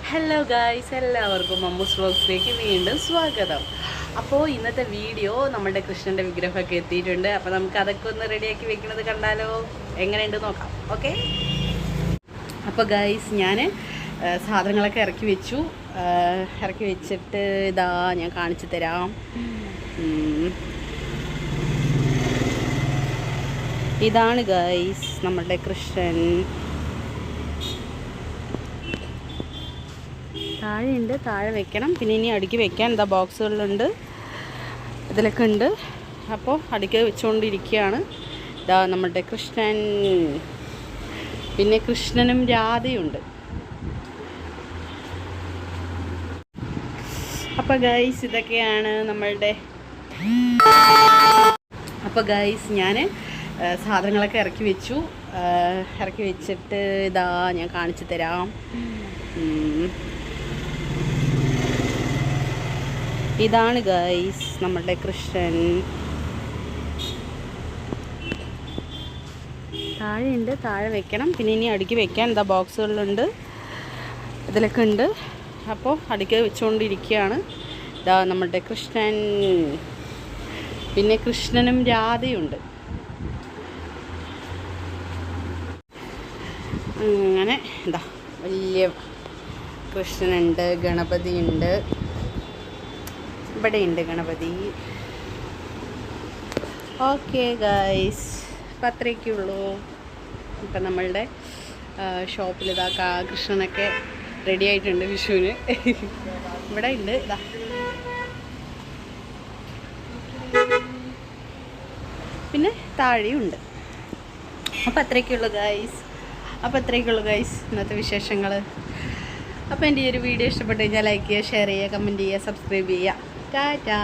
Hello guys, എല്ലാവർക്കും മമ്മൂസ് വ്ലോഗ്സിലേക്ക് വീണ്ടും സ്വാഗതം. അപ്പോൾ ഇന്നത്തെ വീഡിയോ നമ്മുടെ കൃഷ്ണൻ്റെ വിഗ്രഹമൊക്കെ എത്തിയിട്ടുണ്ട്. അപ്പോൾ നമുക്ക് അതൊക്കെ ഒന്ന് റെഡിയാക്കി വെക്കുന്നത് കണ്ടാലോ, എങ്ങനെയുണ്ട് നോക്കാം. ഓക്കെ. അപ്പോൾ ഗായ്സ്, ഞാൻ സാധനങ്ങളൊക്കെ ഇറക്കി വെച്ചു. ഇറക്കി വെച്ചിട്ട് ഇതാ ഞാൻ കാണിച്ചു തരാം. ഇതാണ് ഗായ്സ് നമ്മുടെ കൃഷ്ണൻ. താഴെയുണ്ട്, താഴെ വെക്കണം. പിന്നെ ഇനി അടുക്കി വെക്കാൻ എന്താ ബോക്സുകളിലുണ്ട്, ഇതിലൊക്കെ ഉണ്ട്. അപ്പോൾ അടുക്കി വെച്ചുകൊണ്ടിരിക്കുകയാണ്. ഇതാ നമ്മുടെ കൃഷ്ണൻ. പിന്നെ കൃഷ്ണനും രാധയുണ്ട്. അപ്പോൾ ഗൈസ്, ഇതൊക്കെയാണ് നമ്മളുടെ. അപ്പോൾ ഗൈസ്, ഞാൻ സാധനങ്ങളൊക്കെ ഇറക്കി വെച്ചു. ഇറക്കി വെച്ചിട്ട് ഇതാ ഞാൻ കാണിച്ചു തരാം. ഇതാണ് ഗൈസ് നമ്മുടെ കൃഷ്ണൻ. താഴെയുണ്ട്, താഴെ വെക്കണം. പിന്നെ ഇനി അടുക്കി വെക്കാൻ എന്താ ബോക്സുകളിലുണ്ട്, ഇതിലൊക്കെ ഉണ്ട്. അപ്പോൾ അടുക്കി വെച്ചുകൊണ്ടിരിക്കുകയാണ്. ഇതാ നമ്മുടെ കൃഷ്ണൻ. പിന്നെ കൃഷ്ണനും രാധയുണ്ട്. അങ്ങനെ എന്താ വലിയ കൃഷ്ണനുണ്ട്, ഗണപതിയുണ്ട്. ഇവിടെയുണ്ട് ഗണപതി. ഓക്കെ ഗൈസ്, അപ്പം അത്രയൊക്കെയുള്ളൂ. ഇപ്പം നമ്മളുടെ ഷോപ്പിൽ ഇതാ കൃഷ്ണനൊക്കെ റെഡി ആയിട്ടുണ്ട് വിഷുവിന്. ഇവിടെ ഉണ്ട് ഇതാ. പിന്നെ താഴെയും ഉണ്ട്. അപ്പം അത്രയൊക്കെയുള്ളൂ ഗൈസ്. ഇന്നത്തെ വിശേഷങ്ങൾ. അപ്പോൾ എൻ്റെ ഈ ഒരു വീഡിയോ ഇഷ്ടപ്പെട്ട് കഴിഞ്ഞാൽ ലൈക്ക് ചെയ്യുക, ഷെയർ ചെയ്യുക, കമൻറ്റ് ചെയ്യുക, സബ്സ്ക്രൈബ് ചെയ്യുക. ടാറ്റാ.